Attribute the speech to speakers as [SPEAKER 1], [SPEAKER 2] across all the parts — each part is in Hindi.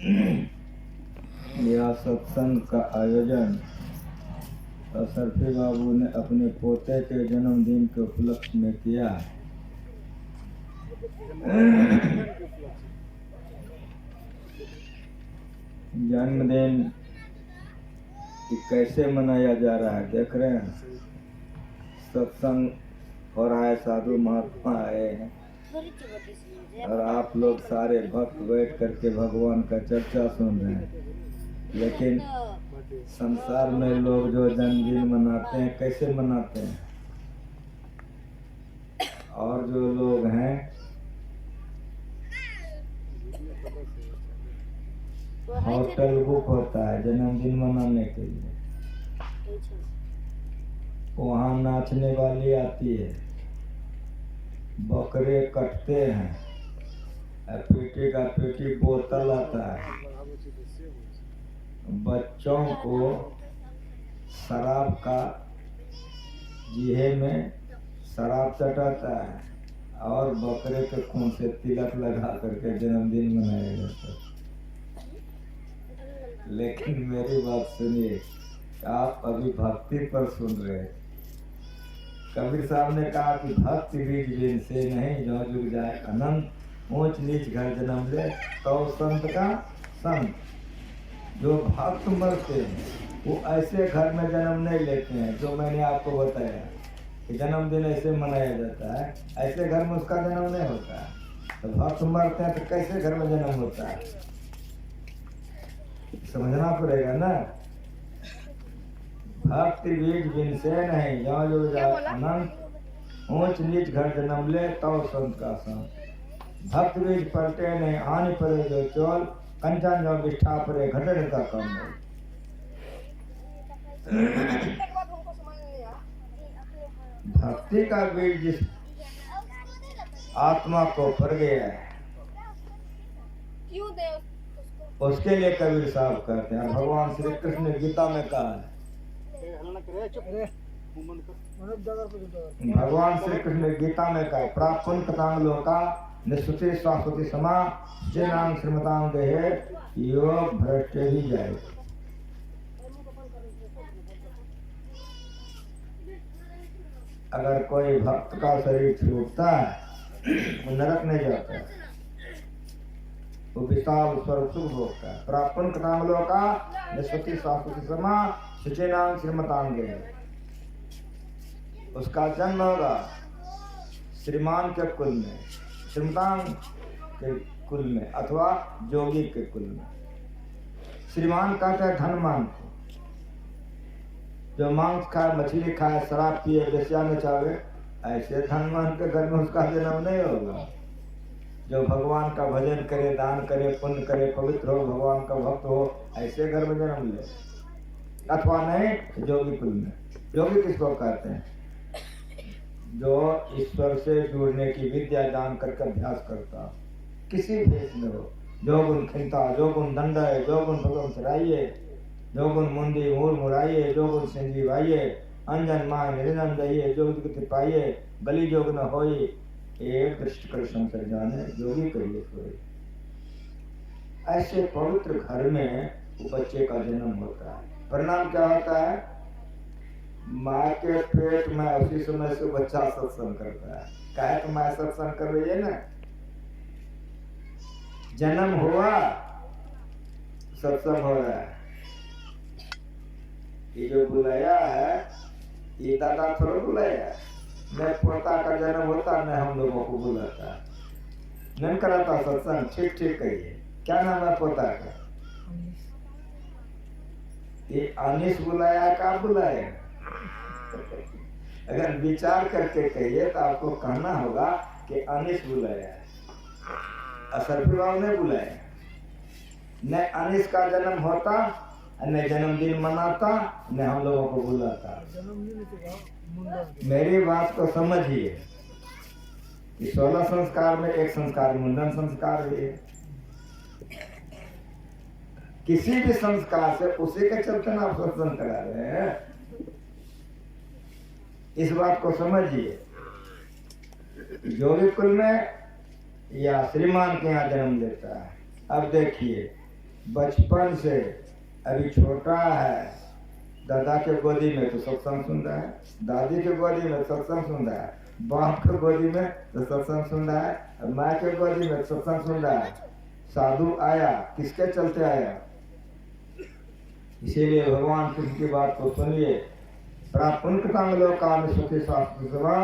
[SPEAKER 1] यह सत्संग का आयोजन सरफी बाबू ने अपने पोते के जन्मदिन के उपलक्ष्य में किया। जन्मदिन कैसे मनाया जा रहा है देख रहे हैं। सत्संग हो रहा है, साधु महात्मा आए हैं और आप लोग सारे भक्त बैठ करके भगवान का चर्चा सुन रहे हैं। लेकिन संसार में लोग जो जन्मदिन मनाते हैं कैसे मनाते हैं, और जो लोग हैं होटल बुक होता है जन्मदिन मनाने के लिए, वहाँ नाचने वाली आती है, बकरे कटते हैं, पेटी का पेटी बोतल आता है, बच्चों को शराब का जीहे में शराब चटाता है और बकरे के खून से तिलक लगा करके जन्मदिन मनाया जाता है। लेकिन मेरी बात सुनिए, आप अभी भक्ति पर सुन रहे हैं। कबीर साहब ने कहा कि भक्ति बीज बीन से नहीं जो जुग जाए अनंत, ऊंच नीच घर जन्म ले तो संत का संत। जो भक्त मरते हैं वो ऐसे घर में जन्म नहीं लेते हैं जो मैंने आपको बताया कि जन्मदिन ऐसे मनाया जाता है, ऐसे घर में उसका जन्म नहीं होता है। तो भक्त मरते हैं तो कैसे घर में जन्म होता है, समझना पड़ेगा ना। भक्ति बीज बिन से नहीं जो जो जाए अनंत, ऊंच नीच घर जन्म ले तो संत का संत। भक्त बीज पलटे नहीं आनी पड़े जो चोल, कंचन जो विष्ठा पड़े घटने का कम हो। भक्ति का बीज जिस आत्मा को पड़ गया है उसके लिए कबीर साहब कहते हैं। भगवान श्री कृष्ण ने गीता में कहा है, भगवान श्री कृष्ण ने गीता में कहा प्राप्त कथांग लोका निस्तुति शाश्वती समा जनांग श्रीमतांग देहे योग भ्रष्ट ही जाए। अगर कोई भक्त का शरीर छूटता है वो नरक नहीं जाता है, वो विशाल स्वर्ग सुख होता है। प्राप्त कथांग लोका निस्तुति शाश्वती समा जनांग श्रीमतांग देहे, उसका जन्म होगा श्रीमान के कुल में, श्रीमतांग के कुल में अथवा जोगी के कुल में। श्रीमान कहते हैं धनमान को, जो मांस खाए, मछली खाए, शराब पिए, बेस्या नचावे, ऐसे धनमान के घर में उसका जन्म नहीं होगा। जो भगवान का भजन करे, दान करे, पुण्य करे, पवित्र हो, भगवान का भक्त हो, ऐसे घर में जन्म ले। अथवा नहीं जोगी कुल में। जोगी किसको कहते हैं? जो ईश्वर से जुड़ने की विद्या जान करके अभ्यास करता, किसी भेष में हो, जो गुण खिंता, जो गुण दंड है, जो गुण भगवान सराइये, जो गुण मुंदी मूर मुराइये, जो गुण सिंधी वाइये, अंजन माय निरंजन दइये, जो गति पाइये, गली जोग न होई, एक दृष्टि कर संकर जाने, जोगी करिए सोई। ऐसे पवित्र घर में बच्चे का जन्म होता है। परिणाम क्या होता है? माँ के पेट में उसी समय से बच्चा सत्संग करता है। काहे तो माँ सत्संग कर रही है ना, जन्म हुआ सत्संग हो रहा है। ये जो बुलाया है ये दादा थोड़ा बुलाया है, न पोता का जन्म होता न हम लोगों को बुलाता, नहीं कराता सत्संग। ठीक ठीक कहिए, क्या नाम है पोता का? ये अनिश बुलाया का बुलाया? अगर विचार करके कहिए तो आपको कहना होगा कि अनिश बुलाया है, असरफी बाबू ने बुलाया। न अनिश का जन्म होता, न जन्मदिन मनाता, न हम लोगों को बुलाता। मेरी बात को समझिए कि 16 संस्कार में एक संस्कार मुंडन संस्कार भी है। किसी भी संस्कार से उसी के चलते ना आप सत्संग करा रहे हैं, इस बात को समझिए। जोगी कुल में या श्रीमान के यहाँ जन्म लेता है। अब देखिए बचपन से अभी छोटा है, दादा के गोदी में तो सत्संग सुन रहा है, दादी के गोदी में सत्संग सुन रहा है, बाप के गोदी में तो सत्संग सुन रहा है, माँ के गोदी में सत्संग सुन रहा है। साधु आया, किसके चलते आया? इसीलिए भगवान कृष्ण की बात को सुनिए। प्रापुंकतांग लोकान सुखी शास्त्र सभा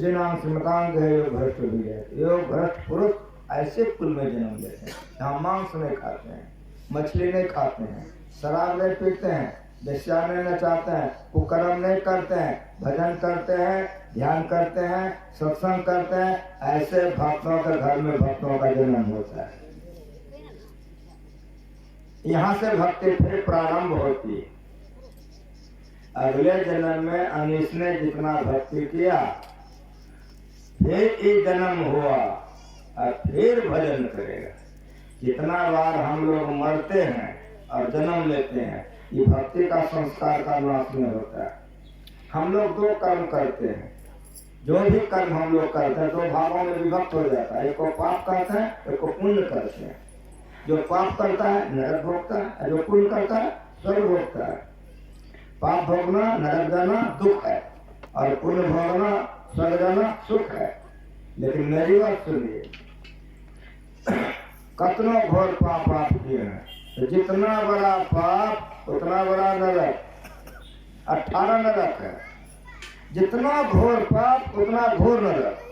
[SPEAKER 1] नाम श्रीमतांग है योग भ्रष्ट भी है। योग भ्रष्ट पुरुष ऐसे कुल में जन्म लेते हैं जहाँ मांस नहीं खाते हैं, मछली नहीं खाते हैं, शराब नहीं पीते हैं, वेश्या नहीं नचाते हैं, कुकर्म नहीं करते हैं, भजन करते हैं, ध्यान करते हैं, सत्संग करते हैं। ऐसे भक्तों के घर में भक्तों का जन्म होता है। यहाँ से भक्ति फिर प्रारंभ होती है। अगले जन्म में अनीश ने जितना भक्ति किया, फिर एक जन्म हुआ और फिर भजन करेगा। जितना बार हम लोग मरते हैं और जन्म लेते हैं, ये भक्ति का संस्कार का नाश में होता है। हम लोग दो कर्म करते हैं, जो भी कर्म हम लोग करते हैं दो भागों में विभक्त हो जाता है। एक को पाप करते हैं, एक को पुण्य करते हैं। जो पाप करता है नरक भोगता है, जो पुण्य करता है स्वर्ग भोगता है। पाप भोगना नरक जाना दुख है और पुण्य भोगना स्वर्ग जाना सुख है। लेकिन मेरी बात सुनिए, कतनों घोर पाप आप किए हैं, तो जितना बड़ा पाप उतना बड़ा नरक, 18 नरक है। जितना घोर पाप उतना घोर नरक।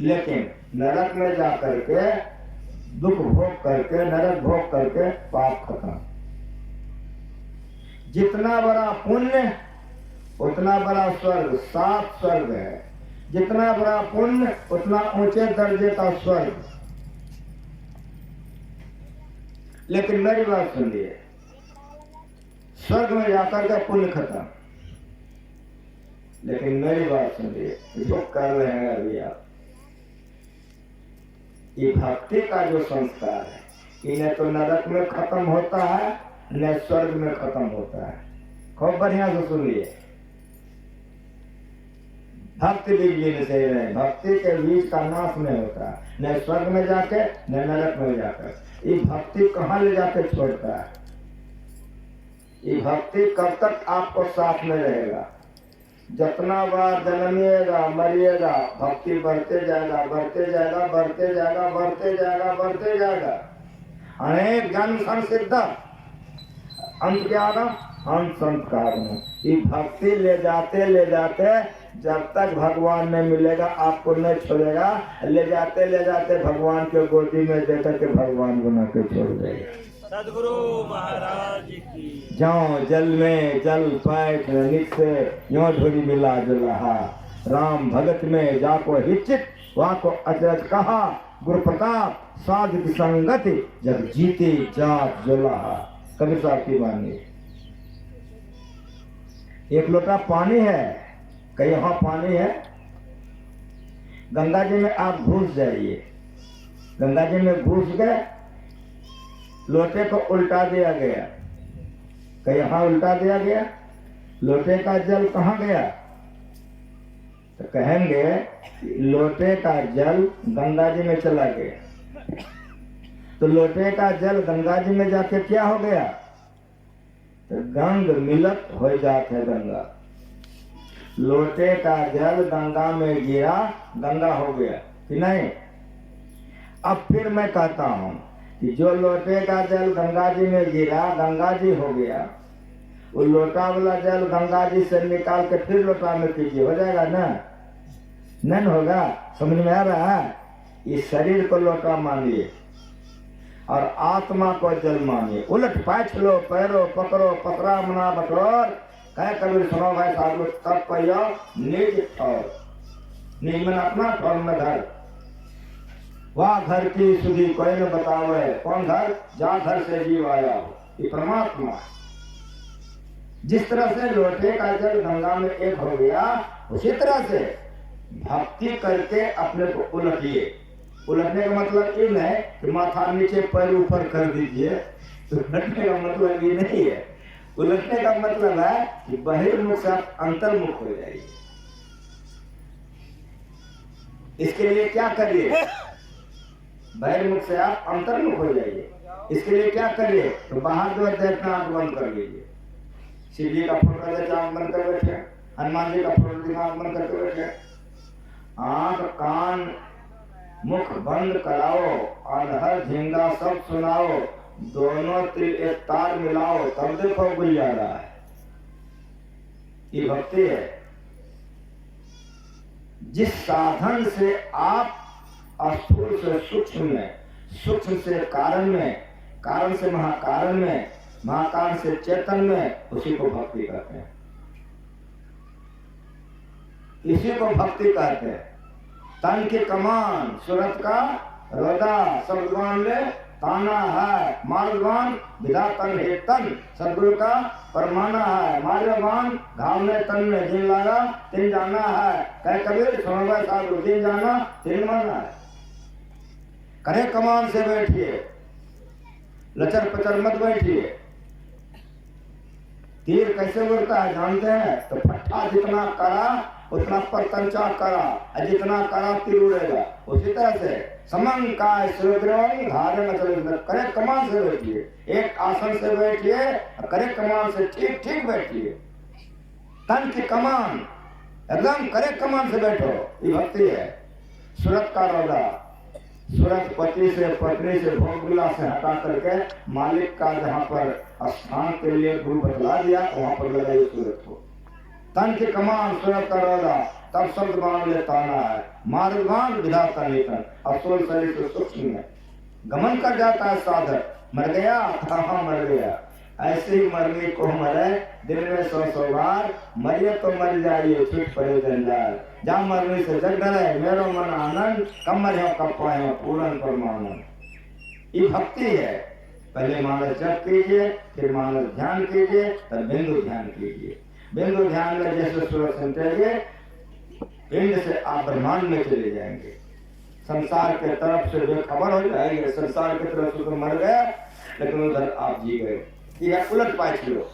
[SPEAKER 1] लेकिन नरक में जाकर के दुख भोग करके, नरक भोग करके पाप खत्म। जितना बड़ा पुण्य उतना बड़ा स्वर्ग, 7 स्वर्ग है। जितना बड़ा पुण्य उतना ऊंचे दर्जे का स्वर्ग। लेकिन मेरी बात सुनिए, स्वर्ग में जाकर के पुण्य खत्म। लेकिन मेरी बात सुनिए, जो कर रहे हैं अभी आप, ये भक्ति का जो संस्कार है, इन्हें तो नरक में खत्म होता है न स्वर्ग में खत्म होता है। खूब बढ़िया से सुनिए, भक्ति बीज से नहीं, भक्ति के बीज का नाश नहीं होता, न स्वर्ग में जाके न नरक में जाकर। ये भक्ति कहाँ ले जाके छोड़ता है? ये भक्ति कब तक आपको साथ में रहेगा? जितना बार जन्मिएगा मरिएगा, भक्ति बढ़ते जाएगा, बढ़ते जाएगा, बढ़ते जाएगा, बढ़ते जाएगा, बढ़ते जाएगा। अनेक जन्म संसिद्ध, अंत क्या होगा? अंत संस्कार में। ये भक्ति ले जाते जब तक भगवान नहीं मिलेगा आपको नहीं छोड़ेगा। ले जाते भगवान के गोदी में देकर के भगवान बना के छोड़ देगा।
[SPEAKER 2] सदगुरु महाराज की।
[SPEAKER 1] जाओ जल में जल पैठ नित से यो ढोरी मिला जुलाहा। राम भगत में जाको हिचित वाको अचरज कहा। गुरु प्रताप साध की संगति जब जीते जात जुलाहा। कबीर साहब की वाणी। एक लोटा पानी है, कहीं यहाँ पानी है, गंगा जी में आप घुस जाइए। गंगा जी में घुस गए, लोटे को उल्टा दिया गया, कहीं यहाँ उल्टा दिया गया, लोटे का जल कहाँ गया? तो कहेंगे लोटे का जल गंगा जी में चला गया। तो लोटे का जल गंगा जी में जाके क्या हो गया? तो गंग मिलत हो जात है गंगा। लोटे का जल गंगा में गिरा, गंगा हो गया कि नहीं? अब फिर मैं कहता हूँ कि जो लोटे का जल गंगा जी में गिरा, गंगा जी हो गया। वो लोटा वाला जल गंगा जी से निकाल के फिर लोटा में पीजिए, हो जाएगा ना? नहीं होगा? समझ में आ रहा है? इस शरीर को लोटा मानिए और आत्मा को जल मानिए। उलट पाछ लो, पैरो पकड़ो, पकड़ा मना बटोर। कहे कबीर सुनो भाई साधु, तब पहियो निज ठौर। निज मन अपना, ठौर में घर। वह घर की सुधी कोई न बतावे। कौन घर? जहाँ घर से जीव आया हो, ये परमात्मा। जिस तरह से लोटे का जल गंगा में एक हो गया, उसी तरह से भक्ति करके अपने को उलटिए। उलटने का मतलब ये नहीं कि माथा नीचे पैर ऊपर कर दीजिए। उलटने का मतलब ये नहीं है। उलटने का मतलब है कि बहिर्मुख से आप अंतर्मुख हो जाइए। इसके लिए क्या करिए? बहिर्मुख से आप अंतर्मुख हो जाइए। इसके लिए क्या करिए? तो बाहर जो देखना आंख बंद कर लीजिए। शिव जी का फोटो देख आंख बंद कर बैठे, हनुमान जी का फोटो दिखा आंख बंद करके बैठे। आंख कान मुख बंद कराओ, अनहर झिंगा सब सुनाओ, दोनों तिल एक तार मिलाओ, तब देखो गुजारा है। ये भक्ति है। जिस साधन से आप स्थूल से सूक्ष्म में, सूक्ष्म से कारण में, कारण से महाकारण में, महाकारण से चेतन में, उसी को भक्ति कहते हैं। इसी को भक्ति कहते हैं। तन की कमान सूरत का रोदा, सदगुण में ताना है, मार्गवान विधातन है तन, सदगुरु का परमाना है। मार्गवान घाव में तन में जिन लागा तीन जाना है, कह कबीर सुनवा साधु जिन जाना तीन माना है। करे कमान से बैठिए, लचर पचर मत बैठिए। तीर कैसे उड़ता है जानते हैं? तो फट्टा जितना करा उतना परतंचा करा, और जितना करा तीर उड़ेगा। उसी तरह से समंग का धारण करे कमान से बैठिए, एक आसन से बैठिए, करे कमान से ठीक ठीक बैठिए। तन की कमान एकदम करे कमान से बैठो, ये भक्ति है। सूरत का रौदा, सूरत पति से पत्नी से भोगविला से हटा करके मालिक का जहाँ पर स्थान के लिए गुरु बतला दिया वहां पर लगाइए सूरत को। तन की कमान सूरत का रौदा, तब शब्द बाण ले ताना है, मार्गवान विधाता नितन। असूल शरीर से सूक्ष्म में गमन कर जाता है साधक। मर गया हाँ मर गया, ऐसे ही मरने को मरे, दिन में 100 बार मरिए तो मर जाइए, छूट पड़े जंजाल। जहाँ मरने से जग डरे, मेरो मन आनंद, कम मरियो कब पाए पूर्ण परमानंद। ये भक्ति है। पहले मानस जप कीजिए, फिर मानस ध्यान कीजिए, तब बिंदु ध्यान कीजिए। बिंदु ध्यान में जैसे सूरज समझेंगे, पिंड से आप ब्रह्मांड में चले जाएंगे। संसार के तरफ से बेखबर हो जाएंगे। संसार की तरफ से तो मर गए, लेकिन उधर आप जी गए। ये उलट पाए लो,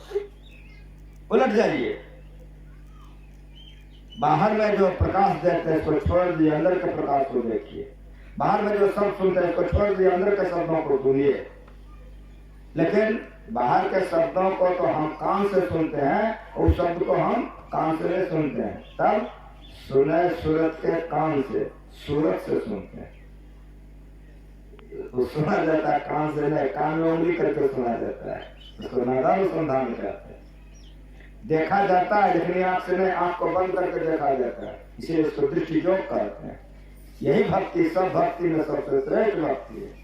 [SPEAKER 1] उलट जाइए। बाहर में जो प्रकाश देखते हैं इसको छोड़ दिए, अंदर के प्रकाश को देखिए। बाहर में जो शब्द सुनते हैं इसको छोड़ दिए, अंदर के शब्दों को सुनिए। लेकिन बाहर के शब्दों को तो हम कान से सुनते हैं, उस शब्द को हम कान से नहीं सुनते हैं। तब सुने सूरत के कान से, सूरत से सुनते हैं। तो सुना जाता है कान से नहीं, कान में उंगली करके सुना जाता है, उसको नादानुसंधान कहते हैं। देखा जाता है लेकिन आंख से नहीं, आंख को बंद करके देखा जाता है, इसीलिए इसको दृष्टि योग कहते हैं। यही भक्ति सब भक्ति में सबसे श्रेष्ठ भक्ति है।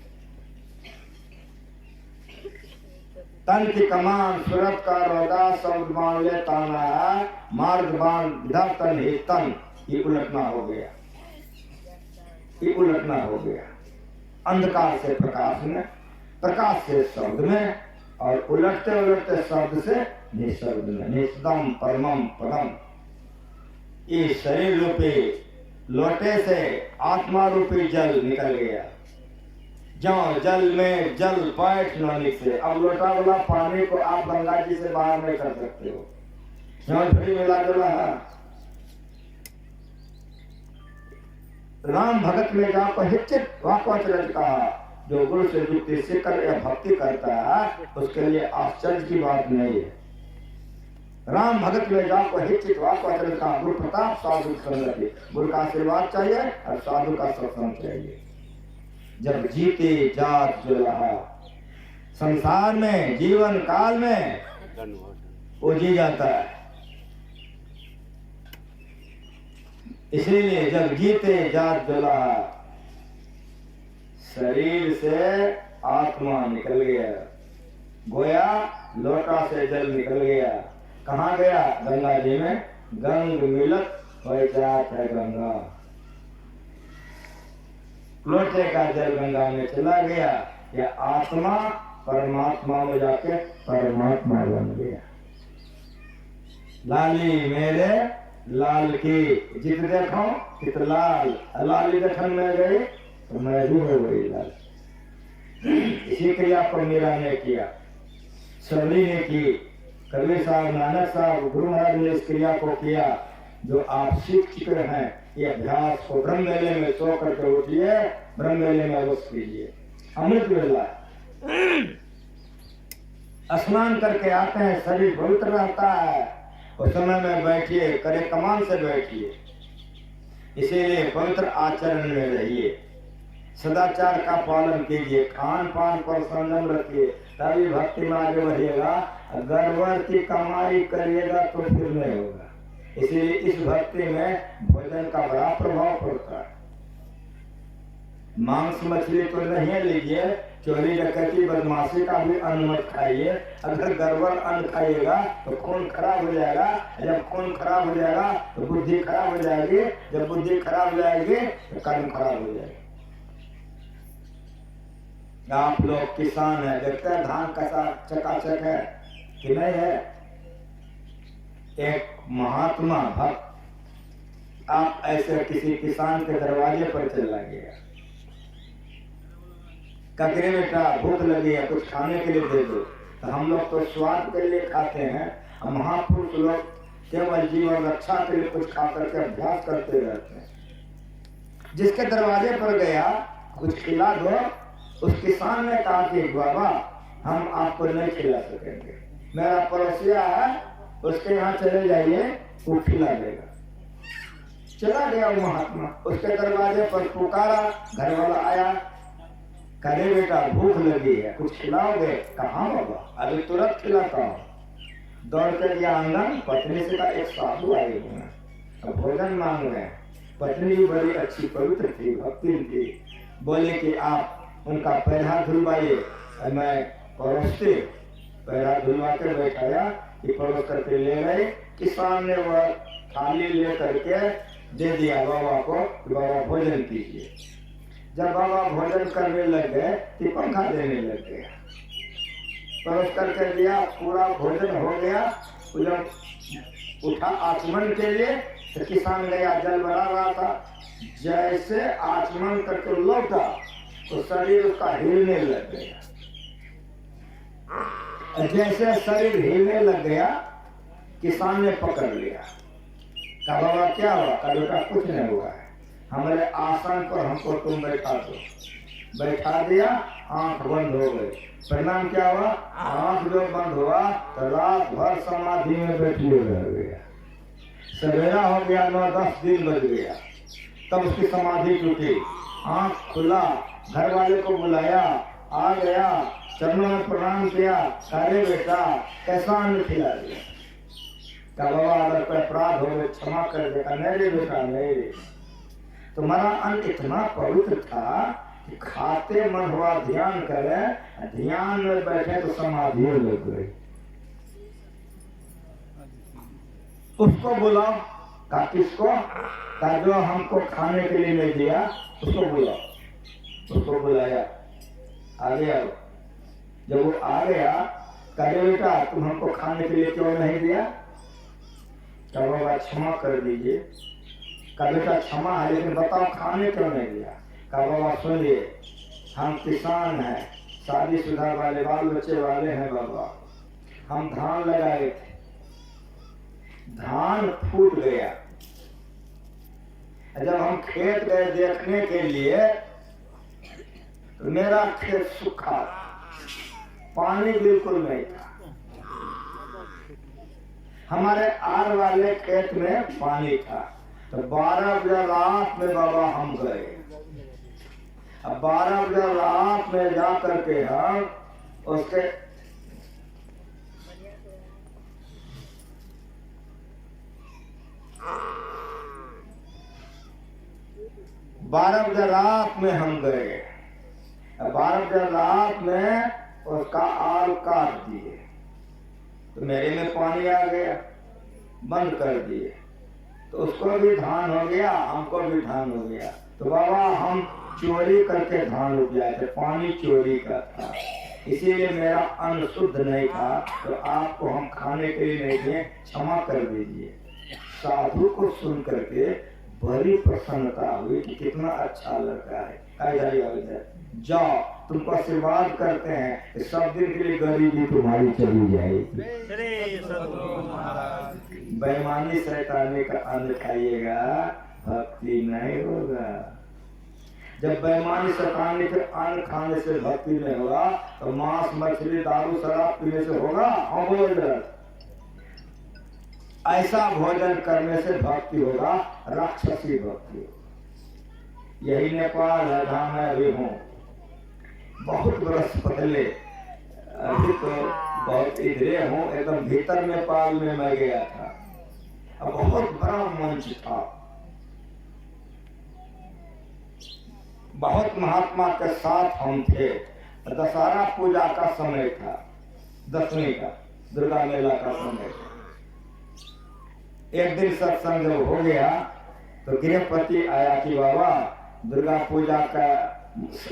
[SPEAKER 1] तन की कमान सूरत का रौदा, शब्द बाण ले ताना है, मार्ग बाण विधातन ही तन। ये उलटना हो गया, ये उलटना हो गया। अंधकार से प्रकाश में, प्रकाश से शब्द में, और उलटते उलटते शब्द से निशब्द में, निष्दम परमम पदम। ये शरीर रूपी लोटे से आत्मा रूपी जल निकल गया। जो जल में जल पैठ न निकले। अब लोटा वाला पानी को आप गंगा जी से बाहर नहीं कर सकते हो, जो झड़ी मिला जुला है। राम भगत में जाको हिचित वाक्वचरज कहा, जो गुरु से युक्ति सीखकर या भक्ति करता है उसके लिए आश्चर्य की बात नहीं है। राम भगत में जाको हिचित वाक्वचरज कहा, गुरु प्रताप साधु संगति। गुरु का आशीर्वाद चाहिए और साधु का सत्संग चाहिए। जब जीते जात जो रहा संसार में, जीवन काल में वो जी जाता है। इसलिए जब जीते जात जो रहा, शरीर से आत्मा निकल गया, गोया लोटा से जल निकल गया। कहाँ गया? गंगा जी में। गंग मिलत हो जात है गंगा। लोटे का जल गंगा में चला गया, या आत्मा परमात्मा में जाके परमात्मा बन गया। लाली मेरे लाल की, जित देखो चित लाल। लाली देखन में गई तो मैं भी हो गई लाल। इसी क्रिया को मीरा ने किया, सबरी ने की, कबीर साहब, नानक साहब, गुरु महाराज ने इस क्रिया को किया। जो आप सीख चुके हैं, ये अभ्यास को ब्रह्म मेले में सो करके उठिए ब्रह्म वेले में अवश्य कीजिए। अमृत वेला स्नान करके आते हैं, शरीर पवित्र रहता है, उस समय में बैठिए, करे कमान से बैठिए। इसीलिए पवित्र आचरण में रहिए, सदाचार का पालन कीजिए, खान पान पर संयम रखिए, तभी भक्ति में आगे बढ़िएगा। गड़बड़ की कमाई करिएगा तो फिर नहीं होगा। इसलिए इस भक्ति में भोजन का बड़ा प्रभाव पड़ता है। मांस मछली तो नहीं लीजिए, चोरी डकैती बदमाशी का भी अन्न मत खाइए। अगर गड़बड़ अन्न खाइएगा तो खून खराब हो जाएगा, जब खून खराब हो जाएगा तो बुद्धि खराब हो जाएगी, जब बुद्धि खराब हो जाएगी तो कर्म खराब हो जाएगा। आप लोग किसान है, देखते हैं धान कैसा चकाचक है कि नहीं है। एक महात्मा भक्त आप ऐसे किसी किसान के दरवाजे पर चला गया, ककरे बेटा भूख लगी है, कुछ खाने के लिए दे दो। तो हम लोग तो स्वाद के लिए खाते हैं, हम महापुरुष लोग केवल जीवन रक्षा के लिए कुछ खा करके अभ्यास करते रहते हैं। जिसके दरवाजे पर गया कुछ खिला दो, उस किसान ने कहा कि बाबा हम आपको नहीं खिला सकेंगे, मेरा पड़ोसिया है, उसके यहाँ चले जाइए, वो खिला देगा। चला गया वो महात्मा, उसके दरवाजे पर पुकारा, घर वाला आया, करे बेटा भूख लगी है, कुछ खिलाओगे? कहाँ बाबा, अभी तुरंत खिलाता हूँ। दौड़ कर गया आंगन, पत्नी से कहा एक साधु आए हुए हैं, अब भोजन मांग रहे हैं। पत्नी भी बड़ी अच्छी पवित्र थी, भक्ति थी, बोले कि आप उनका पैर हाथ धुलवाइए। मैं परोसते पैर हाथ धुलवा कर बैठाया कि परोस करके ले गए। किसान ने वह थाली ले करके दे दिया बाबा को कि बाबा भोजन कीजिए। जब बाबा भोजन करने लग गए तो पंखा देने लग गया, परोस करके दिया, पूरा भोजन हो गया। जब उठा आचमन के लिए तो किसान गया, जल भरा रहा था, जैसे आचमन करके लौटा तो शरीर उसका हिलने लग गया। जैसे शरीर हिलने लग गया, किसान ने पकड़ लिया, कहा बाबा क्या हुआ? कहा बेटा कुछ नहीं हुआ है, हमारे आसन पर हमको तुम बैठा दो। बैठा दिया, आंख बंद हो गई। परिणाम क्या हुआ? आंख जो बंद हुआ तो रात भर समाधि में बैठे रह गया। सवेरा हो गया, 9-10 दिन बज गया, तब उसकी समाधि टूटी। आंख खुला, घर वाले को बुलाया, आ गया, चरणों में प्रणाम किया, अरे बेटा कैसा अन्न खिला दिया? क्या बाबा अगर कोई अपराध हो गए क्षमा कर देगा? नहीं रे बेटा नहीं रे, तुम्हारा अन्न इतना पवित्र था कि खाते मन हुआ ध्यान करे, ध्यान में बैठे तो समाधि लग गई। उसको बुलाओ। कहा किसको? कहा जो हमको खाने के लिए नहीं दिया उसको बुलाओ। उसको बुलाया, आ गया। जब वो आ गया, कहे बेटा तुम हमको खाने के लिए क्यों नहीं दिया? कहा बाबा क्षमा कर दीजिए। कहा बेटा क्षमा है, लेकिन बताओ खाने क्यों नहीं दिया? कहा बाबा सुनिए, हम किसान हैं, शादीशुदा वाले, बाल बच्चे वाले हैं बाबा, हम धान लगाए थे, धान फूट गया। जब हम खेत गए देखने के लिए तो मेरा खेत सूखा, पानी बिल्कुल नहीं था। हमारे आर वाले खेत में पानी था। तो 12 बजे रात में बाबा हम गए। अब 12 बजे रात में जा करके हम उसके 12 बजे रात में हम गए। 12 बजे रात में उसका आल काट दिए तो मेरे में पानी आ गया, बंद कर दिए तो उसको भी धान हो गया, हमको भी धान हो गया। तो बाबा हम चोरी करके धान उपजाए थे, पानी चोरी का था, इसीलिए मेरा अन्न शुद्ध नहीं था, तो आपको हम खाने के लिए नहीं दिए, क्षमा कर दीजिए। साधु को सुन करके बड़ी प्रसन्नता हुई कि कितना अच्छा लड़का है। जाओ तुमको आशीर्वाद करते हैं कि सब दिन के लिए गरीबी तुम्हारी चली जाएगी। बेईमानी शैतानी का अन्न खाइएगा, भक्ति नहीं होगा। जब बेईमानी सताने के अन्न खाने से भक्ति नहीं होगा तो मांस मछली दारू शराब पीने से होगा। ऐसा भोजन करने से भक्ति होगा, राक्षसी भक्ति होगा। यही नेपाल है जहाँ मैं अभी हूँ। बहुत बरस पहले, अभी तो बहुत इधरे हूँ, एकदम भीतर नेपाल में मैं गया था। अब बहुत बड़ा मंच था, बहुत महात्मा के साथ हम थे। दशहरा पूजा का समय था, दशमी का, दुर्गा मेला का समय था। एक दिन सत्संग जब हो गया तो गृहपति आया कि बाबा दुर्गा पूजा का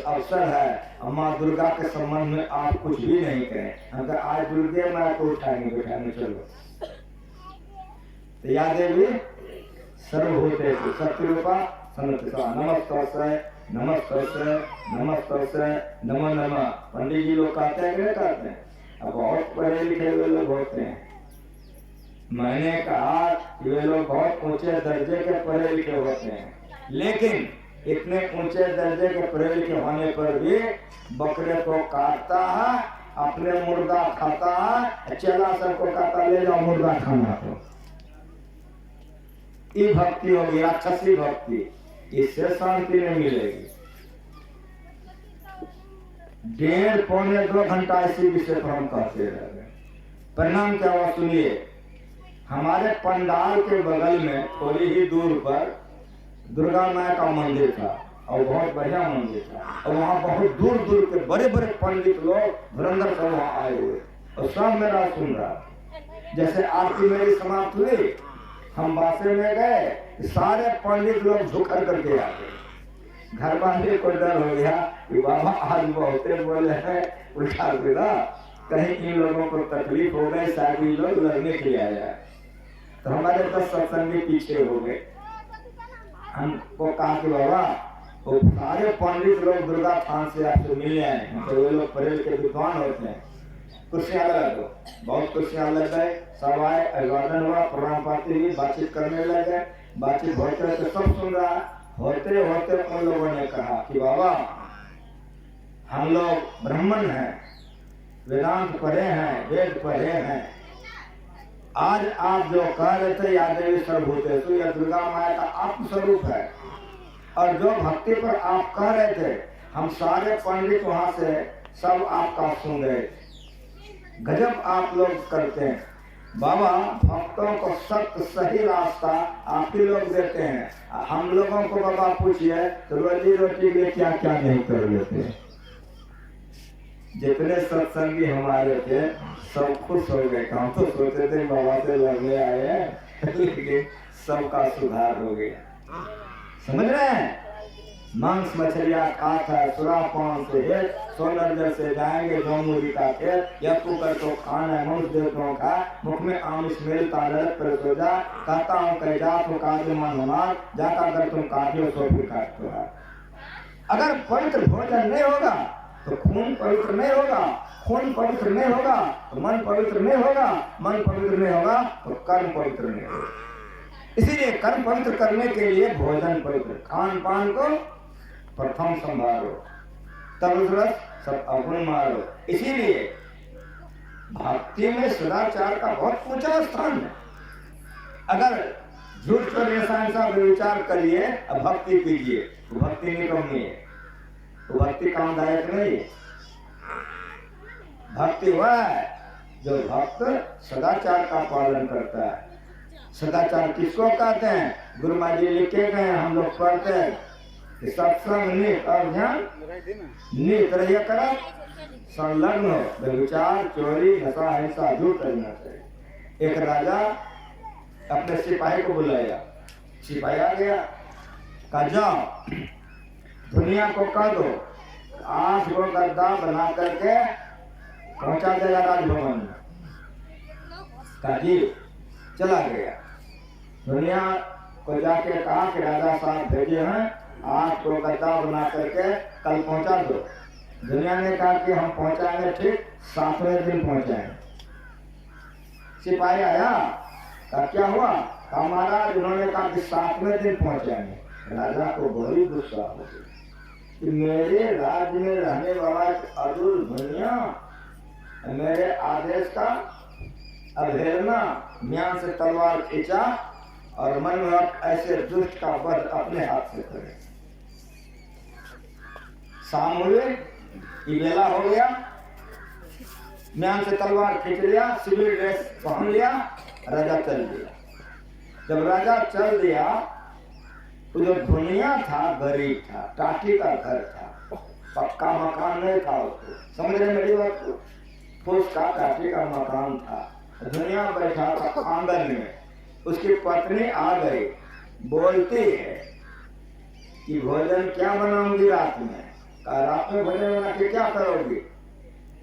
[SPEAKER 1] अवसर है, माँ दुर्गा के संबंध में आप कुछ भी नहीं करें। अगर आज दुर्गे माँ को उठाएंगे बैठाने चलो। तो या देवी सर्वभूतेषु शक्तिरूपा संरक्षिता नमस्तस्यै नमस्तस्यै नमस्तस्यै नमो नमः। पंडित जी लोग कहते हैं कि नहीं कहते हैं? अब बहुत पढ़े लिखे हुए लोग होते हैं। मैंने कहा कि वे लोग बहुत ऊंचे दर्जे के पढ़े लिखे होते हैं, लेकिन इतने ऊंचे दर्जे के पढ़े लिखे होने पर भी बकरे को काटता है, अपने मुर्गा खाता है, चेला सबको कहता ले जाओ मुर्गा खाना को। ये भक्ति होगी, राक्षसी भक्ति। इससे शांति नहीं मिलेगी। 1.5 पौने 2 घंटा इसी विषय पर हम कहते रहे। परिणाम क्या हुआ सुनिए। हमारे पंडाल के बगल में थोड़ी ही दूर पर दुर्गा माँ का मंदिर था और बहुत बढ़िया मंदिर था। और वहाँ बहुत दूर दूर के बड़े बड़े पंडित लोग धुरंधर सब वहाँ आए हुए और सब मेरा सुन रहा। जैसे आरती मेरी समाप्त हुई, हम बासे में गए, सारे पंडित लोग झुकर करके आ गए। घर वाले को डर हो गया कि बाबा आज बहुते बोले हैं उल्टा सीधा, कहीं इन लोगों को तकलीफ हो गई, शायद ये लोग लड़ने के लिए आया। तो हमारे 10 सत्संगी पीछे हो गए। हमको कहा कि बाबा वो सारे पंडित लोग दुर्गा थान से आपसे मिलने आए हैं, तो वे लोग पढ़े लिखे विद्वान होते हैं। कुर्सियां लगा दो, बहुत कुर्सियां लग गए, सब आए, अभिवादन हुआ, प्रणाम पाती हुई बातचीत करने लगे। बातचीत होते तो सब सुन रहा। होते होते उन लोगों ने कहा कि बाबा हम लोग ब्राह्मण हैं, वेदांत पढ़े हैं, वेद पढ़े हैं। आज आप जो कह रहे थे या देवी सर्वभूतेषु, यह दुर्गा माया का आत्मस्वरूप है। और जो भक्ति पर आप कह रहे थे, हम सारे पंडित वहां से सब आपका सुन रहे। गजब आप लोग करते हैं बाबा। भक्तों को सत्य सही रास्ता आप ही लोग देते हैं। हम लोगों को बाबा पूछिए तो रोजी रोटी के लिए क्या क्या नहीं कर लेते। जितने सत्संगी हमारे थे सब खुश हो गए। हम तो सोचते थे बाबा से लड़ने आए हैं, लेकिन सबका सुधार हो गया। समझ रहे हैं? मांस मछलियाँ खाता है, सुरापान से है, सोनर जैसे जाएंगे जौमुरी का खेल, या कुकर तो खाना है मनुष्य देवताओं का, मुख में आमिष मिलता नरक पर सो जा, कहता हूँ कह जा तो काजे मन हमार, जाता अगर तुम काटियो सो फिर काटो है। अगर पवित्र भोजन नहीं होगा तो खून पवित्र नहीं होगा, खून पवित्र नहीं होगा तो मन पवित्र नहीं होगा, मन पवित्र नहीं होगा तो कर्म पवित्र नहीं होगा। इसीलिए कर्म पवित्र करने के लिए भोजन पवित्र, खान पान को प्रथम संभालो, तब रस सब अवगुण मारो। इसीलिए भक्ति में सदाचार का बहुत ऊंचा स्थान है। अगर झूठ चोरी ऐसा विचार करिए अब भक्ति कीजिए, तो भक्ति निकम्मी है, तो भक्ति कामदायक नहीं है। भक्ति वह है जो भक्त सदाचार का पालन करता है। सदाचार किसको कहते हैं? गुरु माँ जी लिखे गए, हम लोग पढ़ते हैं कि सत्संग नित और ध्यान नित रहिए कर संलग्न हो, विचार चोरी नशा हिंसा झूठ करना चाहिए। एक राजा अपने सिपाही को बुलाया, सिपाही आ गया, कहा जाओ दुनिया को कह दो 8 गो गद्दा बना करके पहुंचा देगा राजभवन में। कहा जी, चला गया। दुनिया को जाके कहा कि राजा साहब भेजे हैं, 8 गो गद्दा बना करके कल पहुंचा दो। दुनिया ने कहा कि हम पहुंचाएंगे, ठीक 7वें दिन पहुंचाएंगे। सिपाही आया, कहा क्या हुआ? कहा महाराज उन्होंने कहा कि 7वें दिन पहुंचाएंगे। राजा को बड़ी गुस्सा हो गई। कि मेरे राज्य में रहने वाला एक अदुल दुनिया मेरे आदेश का अवहेलना, म्यान से तलवार खींचा और मन में ऐसे दुष्ट का वध अपने हाथ से करे। शाम हुए, बेला हो गया, म्यान से तलवार खींच लिया, सिविल ड्रेस पहन लिया, राजा चल दिया। जब राजा चल दिया तो जो दुनिया था गरीब था, टाटी का घर था, पक्का मकान नहीं था उसको, समझ रहे मेरी बात को? फूस का टाटी का मकान था। दुनिया बैठा था आंगन में, उसकी पत्नी आ गई, बोलती है कि भोजन क्या बनाऊंगी रात में? कहा रात में भोजन बना के क्या करोगी?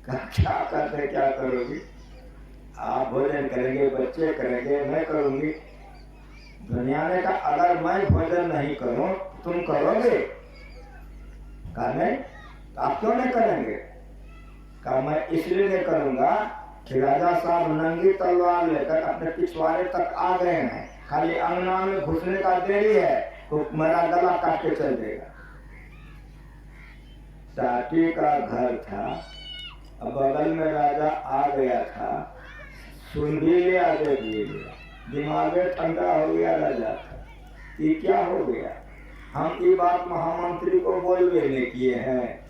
[SPEAKER 1] कहा क्या करते क्या करोगी? आप भोजन करेंगे, बच्चे करेंगे, मैं करूंगी। दुनिया ने कहा अगर मैं भोजन नहीं करूं तुम करोगे? कहा नहीं। आप क्यों नहीं करेंगे? कहा मैं इसलिए नहीं करूंगा कि राजा साहब नंगी तलवार लेकर अपने पिछवाड़े तक आ गए हैं, खाली अंगना में घुसने का देरी है तो मेरा गला काट के चल देगा। टाटी का घर था, अब बगल में राजा आ गया था, सुन भी लिया, देख भी लिया, दिमाग ठंडा हो गया राजा का। ये क्या हो गया? हम ये बात महामंत्री को बोल नहीं किए हैं,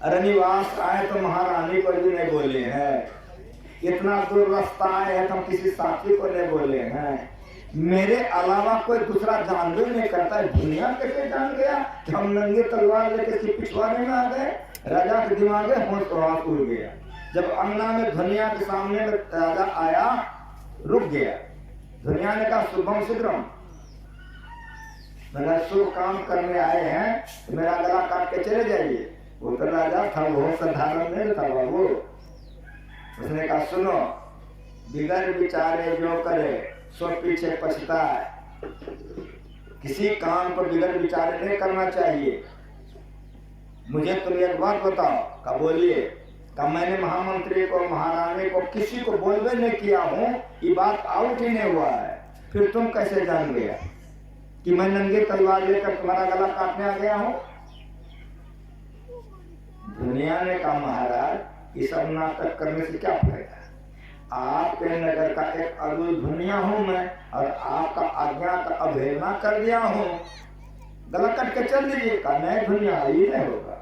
[SPEAKER 1] अरनिवास आए तो महारानी को भी नहीं बोले हैं, इतना दूर रास्ता आए हैं तो हम किसी साथी को नहीं बोले हैं, मेरे अलावा कोई दूसरा जान भी नहीं करता। दुनिया कैसे जान गया कि हम नंगे तलवार लेके पिछवाड़े में आ गए? राजा के दिमाग में होश प्रभाव उड़ गया। जब अंगना में दुनिया के सामने में राजा आया, रुक गया। दुनिया ने कहा शुभम शीघ्रम, मैंने शुभ काम करने आए हैं तो मेरा गला काट के चले जाइए। वो तो राजा था, वो साधारण नहीं था बाबू। उसने कहा सुनो, बिगड़ विचारे जो करे सो पीछे पछताए। किसी काम पर बिगड़ विचारे नहीं करना चाहिए। मुझे तुम एक बात बताओ। का बोलिए? का मैंने महामंत्री को, महारानी को, किसी को बोलबे नहीं किया हूँ, ये बात आउट ही नहीं हुआ है, फिर तुम कैसे जान गया कि मैं नंगे तलवार लेकर तुम्हारा गला काटने आ गया हूँ? दुनिया ने कहा महाराज ये सब नाटक करने से क्या फायदा? आपके नगर का एक अदुल दुनिया हूँ मैं, और आपका आज्ञा का अवहेलना कर दिया हूँ, गला कट के चल दीजिए। का नहीं दुनिया, ये नहीं होगा,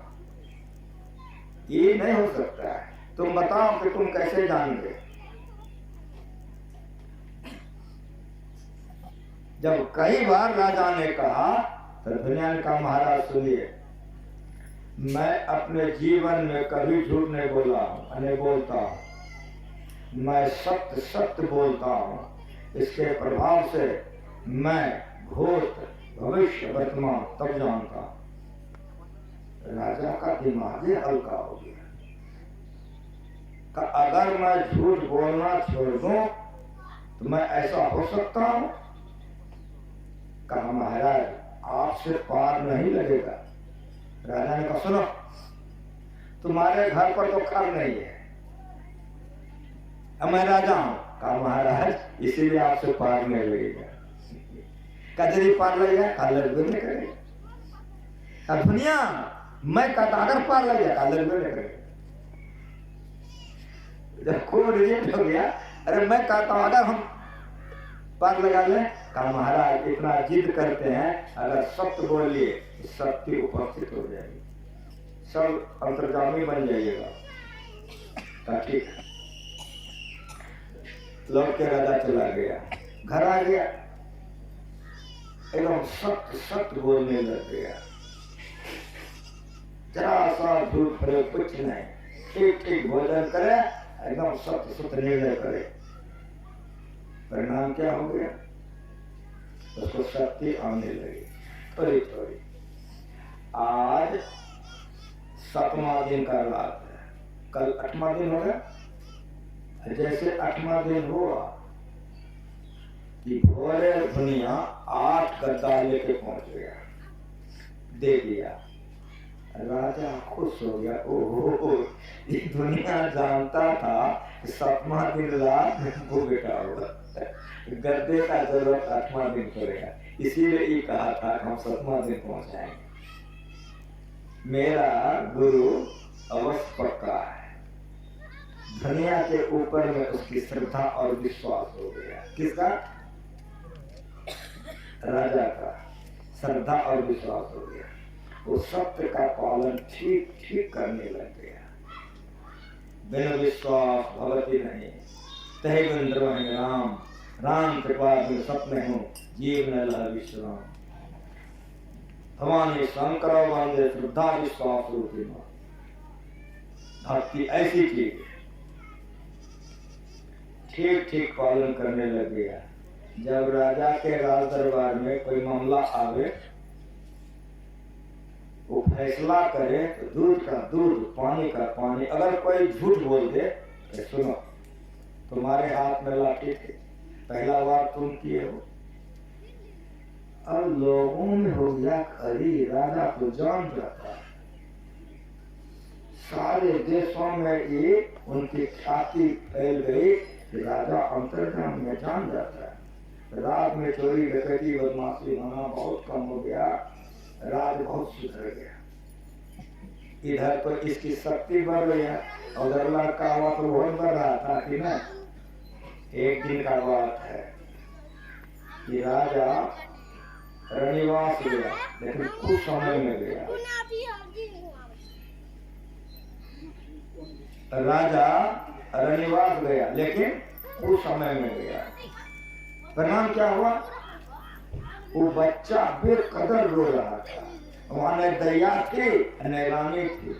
[SPEAKER 1] ये नहीं हो सकता है। तुम बताओ कि तुम कैसे जान गए? जब कई बार राजा ने कहा तो दुनिया ने कहा महाराज सुनिए, मैं अपने जीवन में कभी झूठ नहीं बोला हूं, नहीं बोलता हूं, मैं सत्य सत्य बोलता हूं। इसके प्रभाव से मैं भूत भविष्य वर्तमान तब जानता हूं। राजा का दिमाग हल्का हो गया। अगर मैं झूठ बोलना छोड़ दूं तो मैं ऐसा हो सकता हूं? कहा महाराज आपसे पार नहीं लगेगा। राजा ने कहा सुनो, तुम्हारे घर पर तो घर नहीं है, अब मैं राजा हूं। कहा महाराज इसीलिए आपसे पार नहीं लगेगा। कदरी पार लगेगा? कहा लगभग नहीं करेगा। दुनिया मैं कहता अगर पार लग जाए, कहा लगभग नहीं करेगा। जब खूब रिजेक्ट हो गया, अरे मैं कहता हूं अगर हम पार लगा लें। कहा महाराज इतना जिद करते हैं, अगर सत्य बोलिए तो सत्य उपस्थित हो जाएगी, सब अंतर्जामी बन जाइएगा। कहा ठीक है। लौट के राजा चला गया, घर आ गया, एकदम सत्य सत्य बोलने लग गया, जरा सा झूठ करे कुछ नहीं, ठीक ठीक भोजन करे, एकदम सत्य सत्य निर्णय करे। परिणाम क्या हो गया? उसको शक्ति आने लगी थोड़ी थोड़ी। आज 7वां दिन का रात है, कल 8वां दिन होगा। जैसे 8वां दिन हुआ कि भोरे दुनिया 8 गद्दा लेके पहुंच गया, दे दिया। राजा खुश हो गया, ओहो ये दुनिया जानता था 7वां दिन रात वो बेटा होगा, गद्दे का जरूरत 8वां दिन पड़ेगा, इसीलिए ये कहा था हम 7वां दिन पहुंचाएंगे। मेरा गुरु अवश्य पक्का है। धनिया के ऊपर में उसकी श्रद्धा और विश्वास हो गया। किसका? राजा का श्रद्धा और विश्वास हो गया। वो सत्य का पालन ठीक ठीक करने लग गया। बिन विश्वास भवति नहीं, तहि बिन द्रोहि राम, राम कृपा बिन सत्य हूँ, जीव न लह विश्राम। भवानी शंकर वंदे श्रद्धा विश्वास रूपी मां। भक्ति ऐसी चीज ठीक ठीक पालन करने लग गया। जब राजा के राज दरबार में कोई मामला आवे, वो फैसला करे तो दूध का दूध, पानी का पानी। अगर कोई झूठ बोल दे तो सुनो, तुम्हारे हाथ में लाठी थी, पहला बार तुम किए हो। अब लोगों में हो गया खरी, राजा को जान जाता है। सारे देशों में ये उनकी ख्याति फैल गई कि राजा अंतर्जाम में जान जाता है। रात में चोरी डकैती बदमाशी होना बहुत कम हो गया, राज बहुत सुधर गया। इधर तो इसकी शक्ति बढ़ रही है, उधर लड़का हुआ तो बहुत बढ़ रहा था कि ना। एक दिन का बात है कि राजा रनिवास गया, लेकिन कुछ समय में गया। राजा रनिवास गया, लेकिन कुछ समय में गया। परिणाम क्या हुआ? वो बच्चा बेकदर रो रहा था। वहां न दैया थी न रानी थी।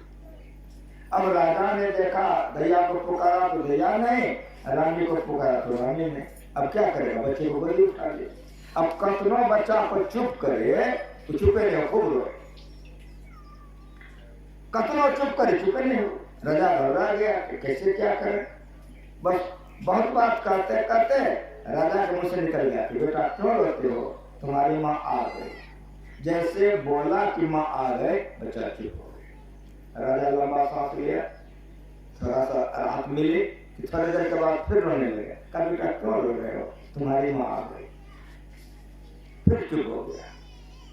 [SPEAKER 1] अब राजा ने देखा, दैया को पुकारा तो दैया नहीं, रानी को पुकारा तो रानी नहीं। अब क्या करेगा? बच्चे को गोदी उठा ले। अब कतनो बच्चा को चुप करे तो चुपे नहीं, खूब रोए। कतनो चुप करे, चुपे नहीं हो। राजा घबरा गया कि कैसे क्या करे। बस बहुत बात करते करते राजा के मुंह से निकल गया कि बेटा क्यों रोते हो, तुम्हारी माँ आ गई। जैसे बोला कि माँ आ गए, बच्चा चुप हो गया। राजा लंबा सांस लिया, थोड़ा सा राहत मिली कि थोड़ी देर के बाद फिर रोने लगे। कहा बेटा क्यों रो रहे हो, तुम्हारी माँ आ गई। फिर चुप हो गया,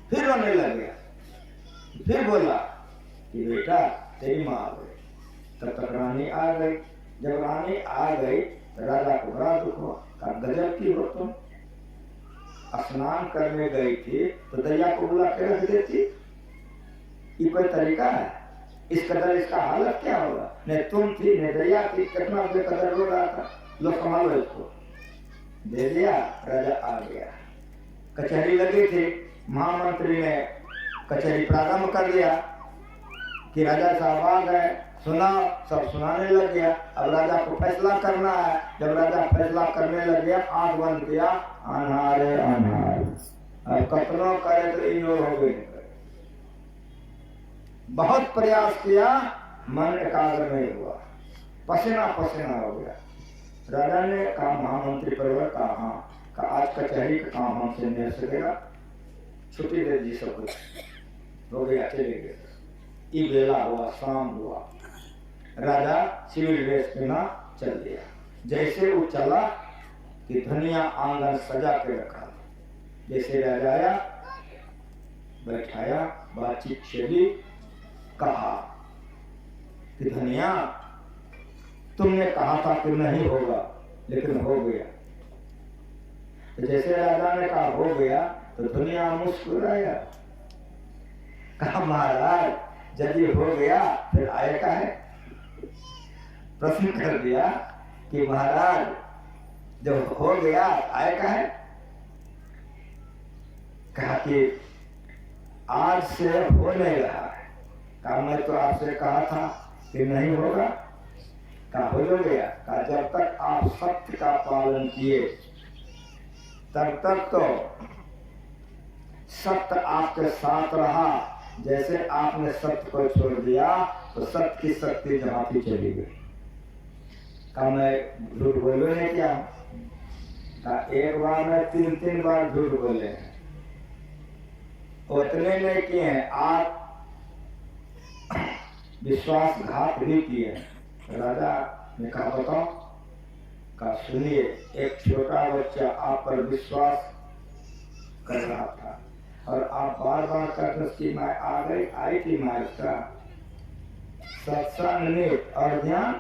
[SPEAKER 1] फिर रोने लग गया। फिर बोला कि बेटा तेरी माँ आ गई। तब तक रानी आ गई। जब रानी आ गई तो राजा को बड़ा दुख हुआ। कहा गजब की हो तुम, स्नान करने गई थी तो दैया को बुला के रख देती। ये कोई तरीका है? इस कदर इसका हालत क्या होगा? न तुम थी न दैया थी, कितना बेकदर रो रहा था। लो संभालो इसको। दे दिया, राजा आ गया। कचहरी लगी थी, महामंत्री ने कचहरी प्रारंभ कर दिया कि राजा साहब आ गए, सुना। सब सुनाने लग गया। अब राजा को फैसला करना है। जब राजा फैसला करने लग गया, आंख बंद किया, अनहारे अनहार। अब कतनो करे तो इग्नोर हो गई। बहुत प्रयास किया, मन एकाग्र नहीं हुआ, पसीना पसीना हो गया। राजा ने कहा महामंत्री परिवार का, हाँ का आज कचहरी का काम हमसे नहीं हो सकेगा, छुट्टी दे दी। सब कुछ हो गया, चले गए। ये बेला हुआ, शाम हुआ, राजा सिविल ड्रेस पहना चल दिया। जैसे वो चला कि धनिया आंगन सजा के रखा। जैसे राजा आया, बैठाया, बातचीत चली, कहा कि धनिया तुमने कहा था कि नहीं होगा, लेकिन हो गया। तो जैसे राजा ने कहा हो गया तो धनिया मुस्कुराया। कहा महाराज यदि हो गया फिर आए का है? प्रश्न कर दिया कि महाराज जब हो गया आए का है? कहा कि आज से हो नहीं रहा है। कहा मैं तो आपसे कहा था कि नहीं होगा। कहा हो गया। कहा जब तक आप सत्य का पालन किए तब तक तो सत्य आपके साथ रहा। जैसे आपने सत्य को छोड़ दिया तो सत्य की शक्ति जहां भी चली गई। कहा मैं झूठ बोले नहीं क्या? कहा एक बार में 3 बार झूठ बोले हैं, उतने नहीं किए हैं, आप विश्वासघात भी किए हैं। राजा ने कहा बताओ। कहा सुनिए, एक छोटा बच्चा आप पर विश्वास कर रहा था और आप बार बार कहते कि मैं आ गई, आई थी माँ इसका, सत्संग नित और ध्यान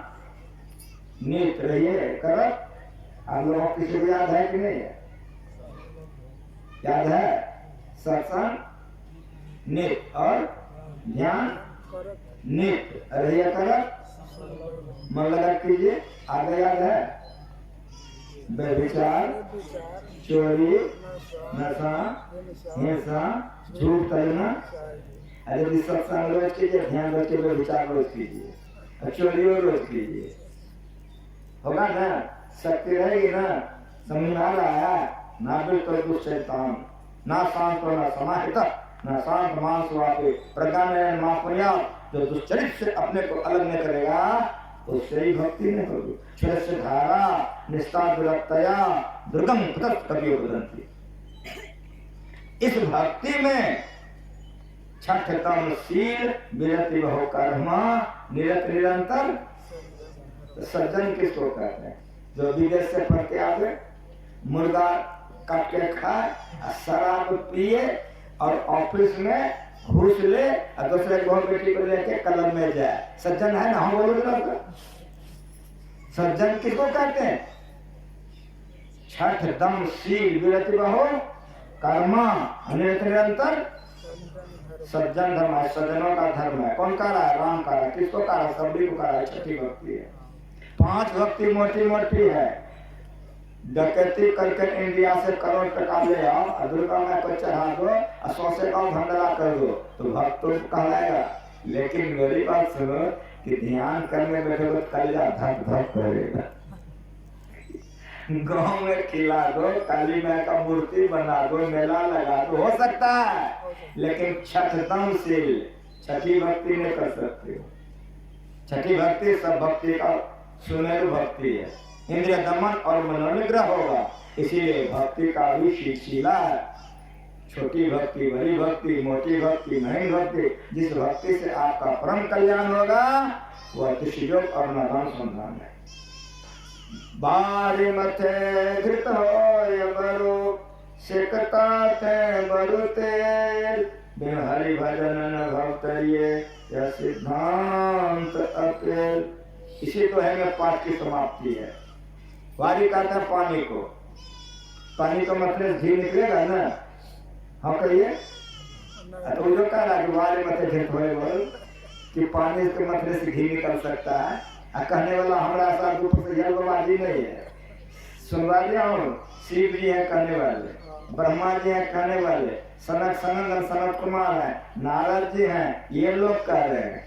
[SPEAKER 1] नित रहिए कर। आप लोगों को किसी को याद है कि नहीं है? याद है? सत्संग नित और ध्यान नित रहिए कर। मन लगा कीजिए। आगे याद है? व्यभिचार, चोरी, नशा, हिंसा, झूठ कहना। यदि सत्संग रोज कीजिए, ध्यान रोज कीजिए, व्यभिचार रोज कीजिए और चोरी रोज कीजिए, होगा ना? शक्ति रहेगी ना? समझ में आ रहा है? ना बिल्कुल दुष्चैतान ना शांत ना समाहित ना शांत मानस वापे प्रज्ञा में मापनिया। जो दुष्चरित से अपने को अलग नहीं करेगा उससे ही भक्ति नहीं होगी। क्षरस्य धारा निष्ठा विरक्तया दुर्गम पतत कवियो वदन्ति। इस भक्ति में छठतम शील विरति बहु कर्म निरत निरंतर सज्जन किसको कहते हैं? जो विदेश से पढ़ के आवे, मुर्गा काट के खाए, शराब पिए और ऑफिस में घूस ले और दूसरे बहू बेटी को लेके कलम में जाए, सज्जन है ना? हम बोलो तो सज्जन किसको कहते हैं? छठ दम शील विरति बहु कर्म निरत निरंतर सज्जन धर्म है। सज्जनों का धर्म है। कौन कह रहा है? राम कह रहा है। किसको कह रहा है? सबरी को कह रहा है। छठी भक्ति है। 5 भक्ति मोटी मोटी है। डकैती करके इंडिया से करोड़ टका ले आओ और दुर्गा माँ को चढ़ा दो और 100 से कम भंडारा कर दो तो भक्त तो कहलाएगा। लेकिन मेरी बात सुनो कि ध्यान करने बैठे तो कलेजा धक धक करेगा। गांव में खिला दो, काली माँ का मूर्ति बना दो, मेला लगा दो, हो सकता है, लेकिन छठतम शील छठी भक्ति नहीं कर सकते हो। छठी भक्ति सब भक्ति का सुनेरु भक्ति है। इंद्रिय दमन और मनोनिग्रह होगा। इसीलिए भक्ति का भी सिलसिला है। छोटी भक्ति, बड़ी भक्ति, मोटी भक्ति, महीन भक्ति। जिस भक्ति से आपका परम कल्याण होगा वह अतिशयोग और नादान संधान है। बारी मथे घृत हो बरु सिकता थे बरु तेल बिन हरि भजन न भक्तरिये यह सिद्धांत अपेल। इसी तो है में पाठ की समाप्ति है। वारी कहते हैं पानी को। पानी को मतलब घी निकलेगा ना? हाँ कहिए। तो जो कह रहा है वारी मथे घृत होए बोल कि पानी के मतलब से घी निकल सकता है। कहने वाला हमारा साथ ऊपर से जलवाजी नहीं है। सुनवा दिया हूँ। शिव जी हैं कहने वाले, ब्रह्मा जी हैं कहने वाले, सनक सनंदन सनत कुमार हैं, नारद जी हैं, ये लोग कह रहे हैं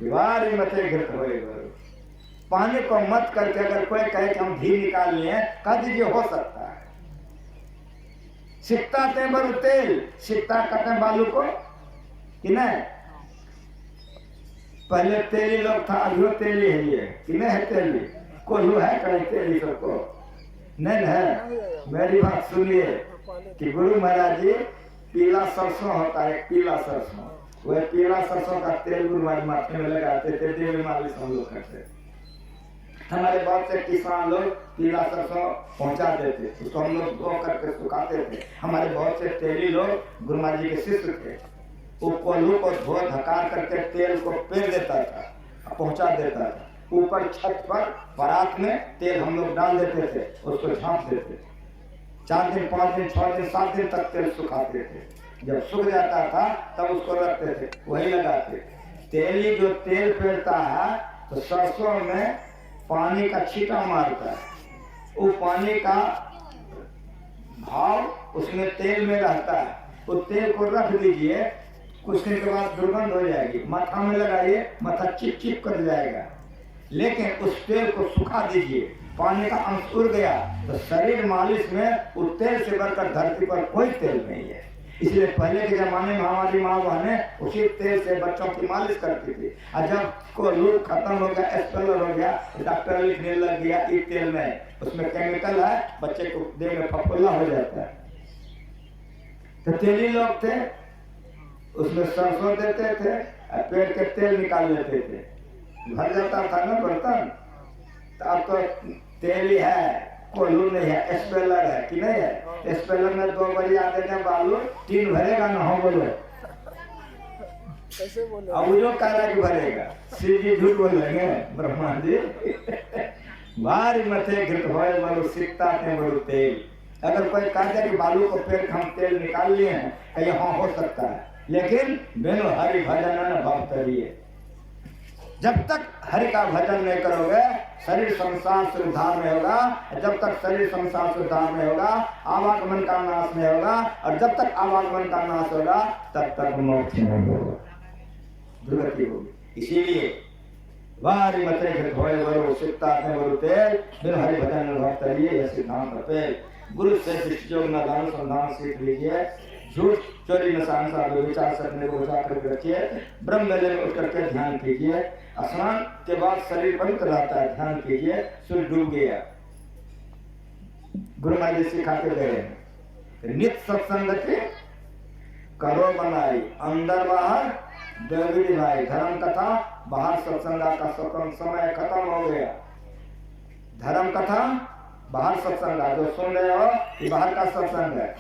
[SPEAKER 1] वारी मथे घृत होए बोल। पानी को मत करके अगर कोई कहे कि हम घी निकाल लिए, कह दीजिए हो सकता है। सिकता ते बरु तेल, सिकता कहते हैं बालू को कि नहीं? पहले तेली लोग था, अभी तेली है ये कि नहीं है? तेली कोल्हू है कहीं तेली सबको नहीं है। मेरी बात सुनिए कि गुरु महाराज जी पीला सरसों होता है, पीला सरसों, वह पीला सरसों का तेल गुरु महाराज माथे में लगाते थे। तेल मालिश हम लोग करते। हमारे बहुत से किसान लोग पीला सरसों पहुंचा देते, उसको हम लोग धो करके सुखाते थे। हमारे बहुत से तेली लोग गुरु महाराज जी के शिष्य थे। वो कोल्हू को धो धकार करके तेल को पेर देता था, पहुंचा देता था। ऊपर छत पर परात में तेल हम लोग डाल देते थे, उसको झाँप देते थे। 4 दिन 5 दिन 6 दिन 7 दिन तक तेल सुखाते थे। जब सूख जाता था तब उसको रखते थे, वही लगाते। तेली जो तेल पेरता है तो सरसों में पानी का छींटा मारता है। वो पानी का भाव उसमें तेल में रहता है। वो तेल को रख दीजिए, कुछ दिन के बाद दुर्गंध हो जाएगी। माथा में लगाइए, माथा चिप चिप कर जाएगा। लेकिन उस तेल को सुखा दीजिए, पानी का अंश उड़ गया तो शरीर मालिश में उस तेल से बढ़कर धरती पर कोई तेल नहीं है। इसलिए पहले के जमाने में हमारी माँ बहनें उसी तेल से बच्चों की मालिश करती थी। और जब को लूट खत्म हो गया, एक्सपेलर हो गया, डॉक्टर लिखने लग गया इस तेल में उसमें केमिकल है, बच्चे को देह में फफूंदा हो जाता है। तो तेली लोग थे, उसमें सरसों देते थे, पेड़ के तेल निकाल लेते थे, भर जाता था ना बर्तन। तो अब तो तेल ही है, कोल्हू नहीं है, एक्सपेलर है कि नहीं है? एक्सपेलर में 2 बड़ी आते हैं बालू, 3 भरेगा ना, हो बोलो
[SPEAKER 3] कैसे बोले?
[SPEAKER 1] अब वो जो काला की भरेगा, शिव जी झूठ बोल रहे हैं, ब्रह्मा जी भारी मथे घृत होए बलु सिकता ते बलु तेल। अगर कोई कहता है कि बालू को पेट हम तेल निकाल लिए हैं, कहीं हाँ हो सकता है, लेकिन बेनो हरि भजन न भक्तरिए। जब तक हरि का भजन नहीं करोगे, शरीर संसार से उद्धार नहीं होगा। जब तक शरीर संसार से उद्धार नहीं होगा, आवागमन का नाश नहीं होगा, और जब तक आवागमन का नाश होगा, तब तक मोक्ष नहीं होगा, दुर्गति होगी। इसीलिए वारी मते घृत होए बरु सिकता ते बरु तेल, बिन हरि भजन न भक्तरिए, यह सिद्धांत अपे। गुरु से शिष्य योग न दान संधान सीख लीजिए। झूठ चोरी नशान सा विचार सकने को बचा कर रखिए। ब्रह्म वेले में उठ करके ध्यान कीजिए। स्नान के बाद शरीर पवित्र रहता है, ध्यान कीजिए। सूर्य डूब गया, गुरु महाराज सिखाते गए नित्य सत्संग के करो बनाई, अंदर बाहर देवी भाई। धर्म कथा बाहर सत्संग का सत्संग समय खत्म हो गया। धर्म कथा बाहर सत्संग, जो सुन रहे हो ये बाहर का सत्संग है।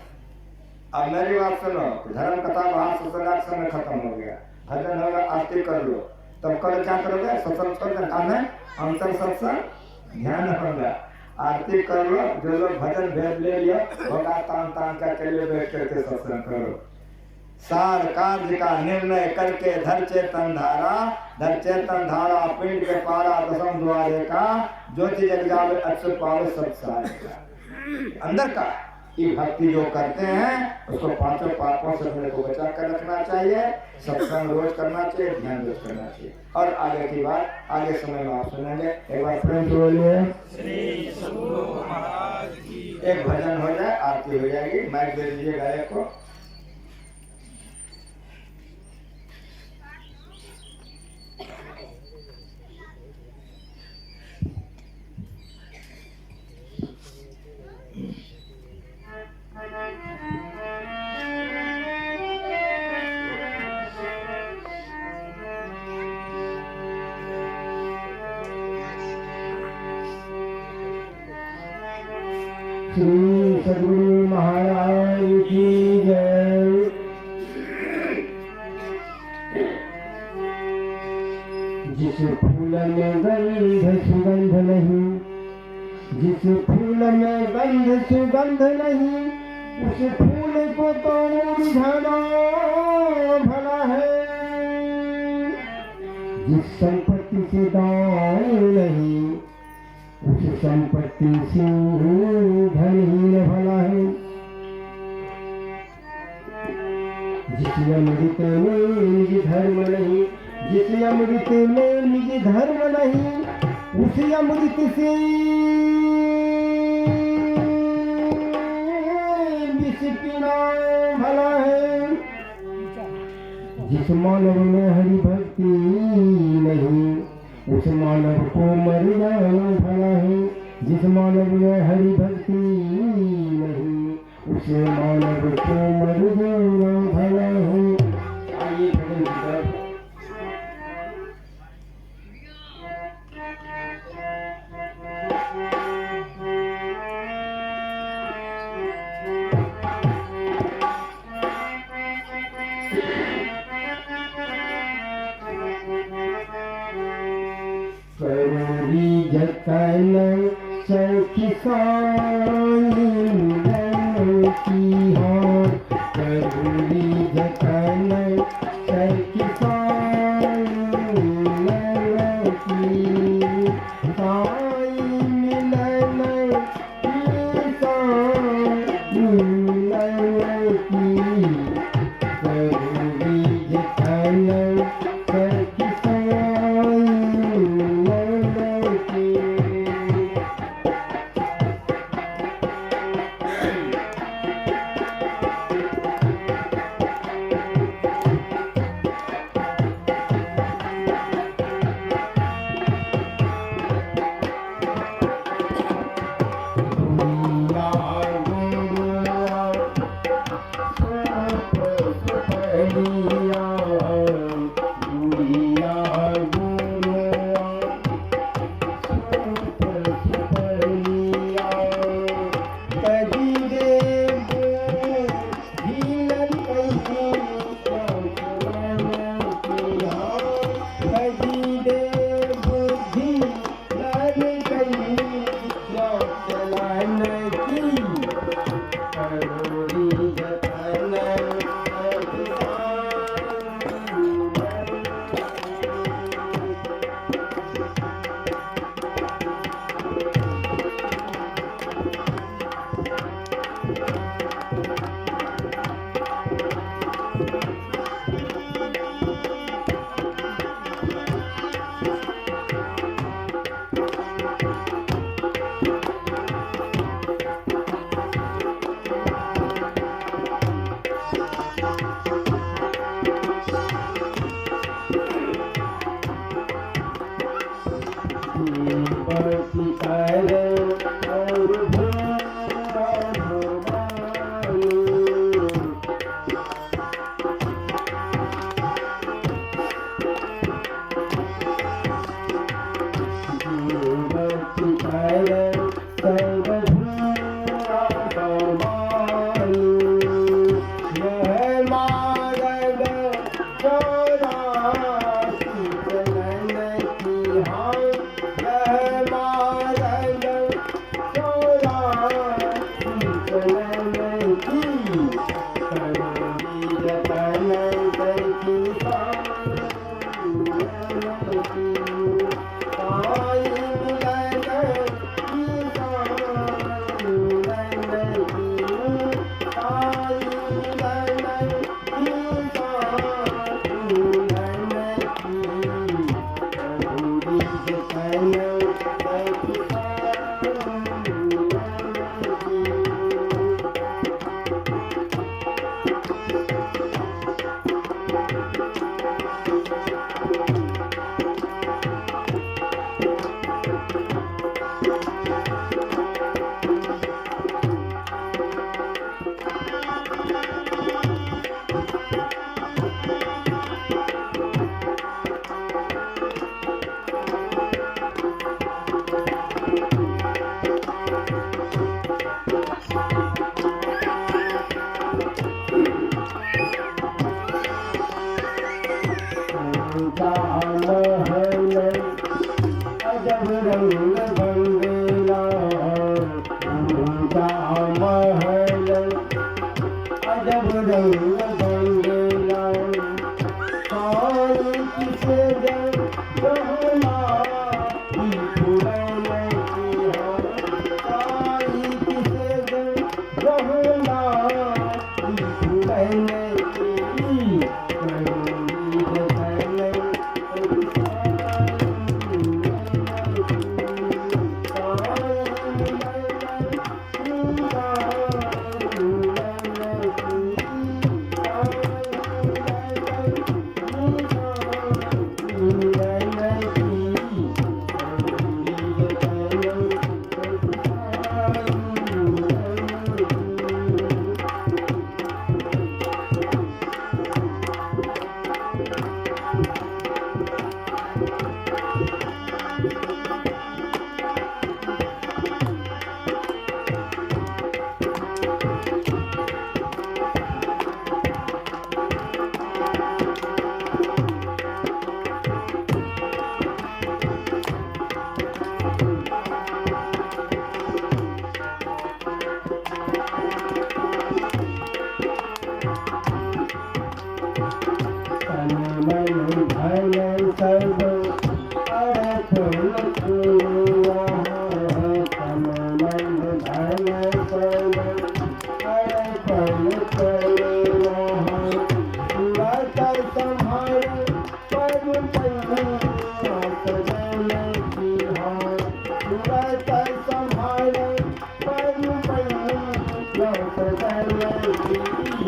[SPEAKER 1] अब मेरी बात सुनो, धर्म कथा बाहर सत्संग का समय खत्म हो गया। भजन होगा, आरती कर लो, तब कल क्या करोगे? सत्संग छोड़ कर काम है अंतर सत्संग ध्यान होगा। आरती कर लो, जो लोग भजन भेद ले लिया होगा, तान तान का चलिए बैठ करके सत्संग करो। सार कार्य का निर्णय करके धर चेतन धारा पिंड के पारा दसम द्वारे का, ज्योति जग जावे अक्षर पावे सब सारे का। अंदर का ये भक्ति जो करते हैं उसको पांचों पापों से अपने को बचा कर रखना चाहिए। सत्संग रोज करना चाहिए, ध्यान रोज करना चाहिए। और आगे की बात आगे समय में आप सुनेंगे। एक बार प्रेम से बोलिए
[SPEAKER 2] श्री सद्गुरु महाराज की।
[SPEAKER 1] एक भजन हो जाए, आरती हो जाएगी। माइक दे दीजिए गायक को।
[SPEAKER 4] श्री सद्गुरु महाराज की जय। जिस फूल में गंध सुगंध नहीं, जिस फूल में गंध सुगंध नहीं, उस फूल को तो मुरझाना भला है। जिस संपत्ति से दान नहीं, उस संपत्ति से धनहीन भला है। जिस अमृत में निज धर्म नहीं, जिस अमृत में निज धर्म नहीं, उस अमृत से विष पीना भला है। जिस मानव में हरि भक्ति नहीं, उस मानव को मर जाना भला है। जिस मानव में हरि भक्ति नहीं, उस मानव को मर जाना भला है। आइए भजन की तरफ। करोड़ी जतन सखी साई की हो, करोड़ी जतन सखी साई मिलन की करोड़ी जतन सखी ऊंचा महल अजब रंग बंगला, ऊंचा महल अजब रंग बंगला, साई किसे गहना फुलैले की हो, साई किसे गहना फुलैले की, सर्व अर्थ लखुआ, तन मन धन सर्व अर्थ लखुआ, लतर संभाल पर पैया सजन की हो, लतर संभाल पर पैया सजन की,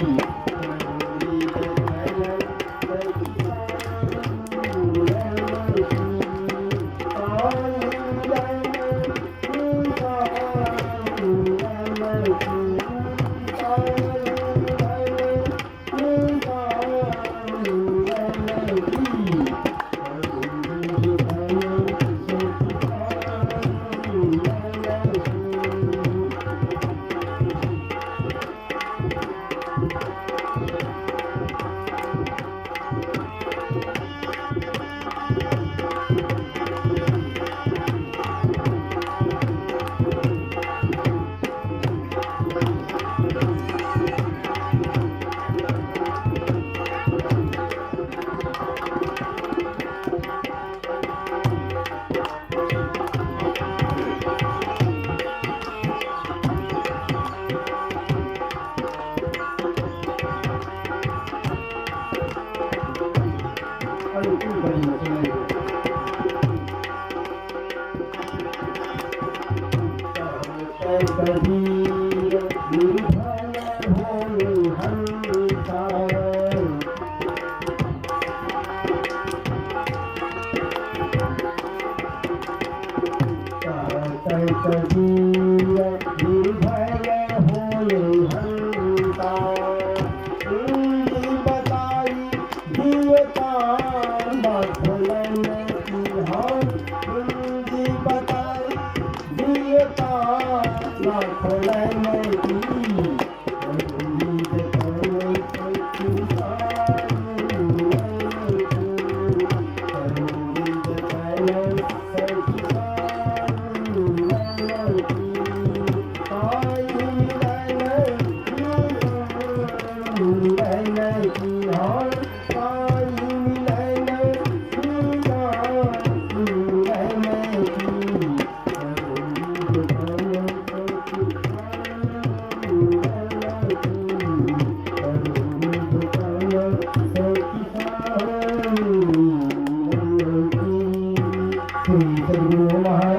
[SPEAKER 4] कबीर निर्भय भोले हंसा, कबीर निर्भय भोले हंसा, बताई दियता मखलन की हो, बताई दियता मखलन की, श्री सद्गुरु महाराज